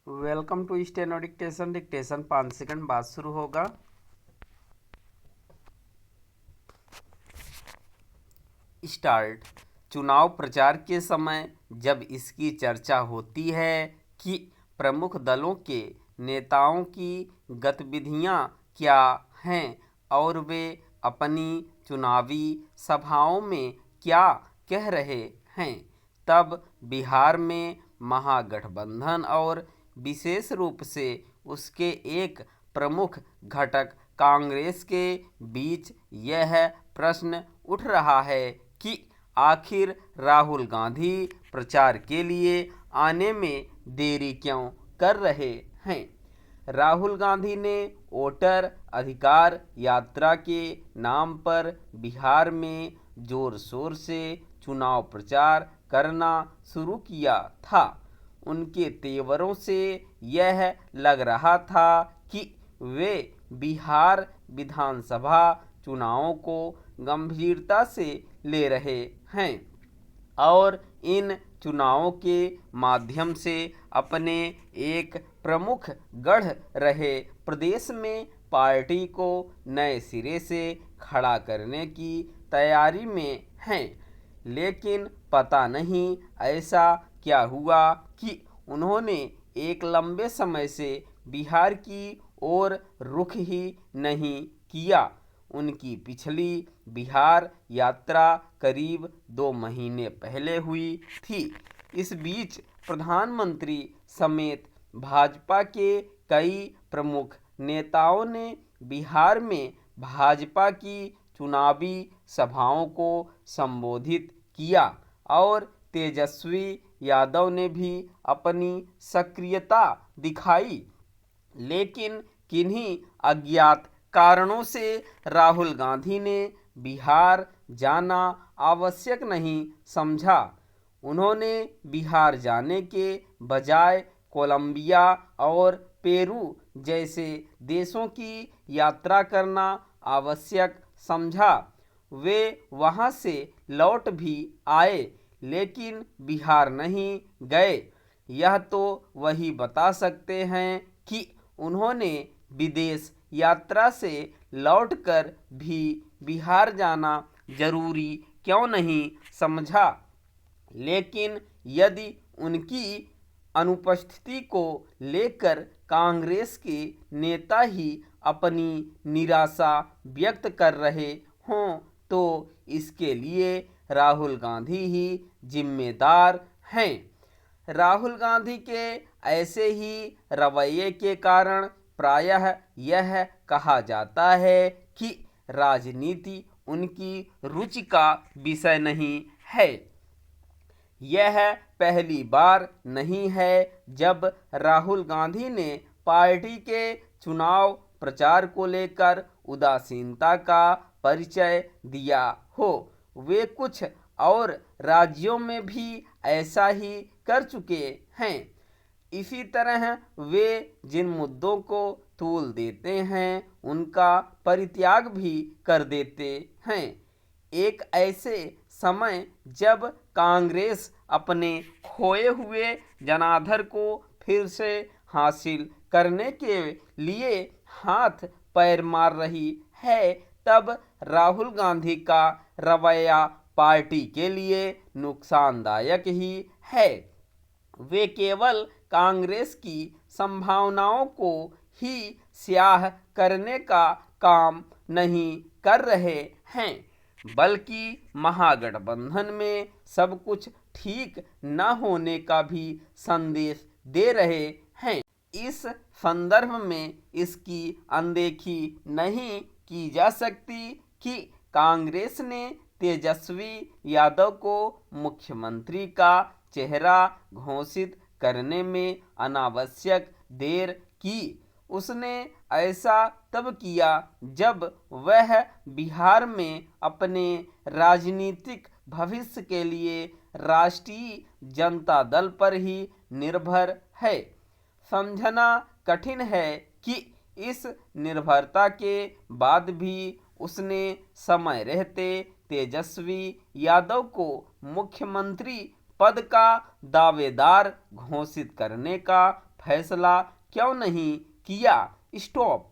Welcome to steno dictation. Dictation 5 second बाद शुरू होगा। स्टार्ट। चुनाव प्रचार के समय जब इसकी चर्चा होती है कि प्रमुख दलों के नेताओं की गतिविधियां क्या हैं और वे अपनी चुनावी सभाओं में क्या कह रहे हैं, तब बिहार में महागठबंधन और विशेष रूप से उसके एक प्रमुख घटक कांग्रेस के बीच यह प्रश्न उठ रहा है कि आखिर राहुल गांधी प्रचार के लिए आने में देरी क्यों कर रहे हैं। राहुल गांधी ने वोटर अधिकार यात्रा के नाम पर बिहार में जोर शोर से चुनाव प्रचार करना शुरू किया था। उनके तेवरों से यह लग रहा था कि वे बिहार विधानसभा चुनावों को गंभीरता से ले रहे हैं और इन चुनावों के माध्यम से अपने एक प्रमुख गढ़ रहे प्रदेश में पार्टी को नए सिरे से खड़ा करने की तैयारी में हैं। लेकिन पता नहीं ऐसा क्या हुआ कि उन्होंने एक लंबे समय से बिहार की ओर रुख ही नहीं किया। उनकी पिछली बिहार यात्रा करीब 2 महीने पहले हुई थी। इस बीच प्रधानमंत्री समेत भाजपा के कई प्रमुख नेताओं ने बिहार में भाजपा की चुनावी सभाओं को संबोधित किया और तेजस्वी यादव ने भी अपनी सक्रियता दिखाई। लेकिन किन्हीं अज्ञात कारणों से राहुल गांधी ने बिहार जाना आवश्यक नहीं समझा। उन्होंने बिहार जाने के बजाय कोलंबिया और पेरू जैसे देशों की यात्रा करना आवश्यक समझा। वे वहां से लौट भी आए लेकिन बिहार नहीं गए। यह तो वही बता सकते हैं कि उन्होंने विदेश यात्रा से लौटकर भी बिहार जाना जरूरी क्यों नहीं समझा। लेकिन यदि उनकी अनुपस्थिति को लेकर कांग्रेस के नेता ही अपनी निराशा व्यक्त कर रहे हों तो इसके लिए राहुल गांधी ही जिम्मेदार हैं। राहुल गांधी के ऐसे ही रवैये के कारण प्रायः यह कहा जाता है कि राजनीति उनकी रुचि का विषय नहीं है। यह पहली बार नहीं है जब राहुल गांधी ने पार्टी के चुनाव प्रचार को लेकर उदासीनता का परिचय दिया हो। वे कुछ और राज्यों में भी ऐसा ही कर चुके हैं। इसी तरह वे जिन मुद्दों को तूल देते हैं उनका परित्याग भी कर देते हैं। एक ऐसे समय जब कांग्रेस अपने खोए हुए जनाधार को फिर से हासिल करने के लिए हाथ पैर मार रही है, तब राहुल गांधी का रवैया पार्टी के लिए नुकसानदायक ही है। वे केवल कांग्रेस की संभावनाओं को ही स्याह करने का काम नहीं कर रहे हैं बल्कि महागठबंधन में सब कुछ ठीक न होने का भी संदेश दे रहे हैं। इस संदर्भ में इसकी अनदेखी नहीं की जा सकती कि कांग्रेस ने तेजस्वी यादव को मुख्यमंत्री का चेहरा घोषित करने में अनावश्यक देर की। उसने ऐसा तब किया जब वह बिहार में अपने राजनीतिक भविष्य के लिए राष्ट्रीय जनता दल पर ही निर्भर है। समझना कठिन है कि इस निर्भरता के बाद भी उसने समय रहते तेजस्वी यादव को मुख्यमंत्री पद का दावेदार घोषित करने का फैसला क्यों नहीं किया? स्टॉप।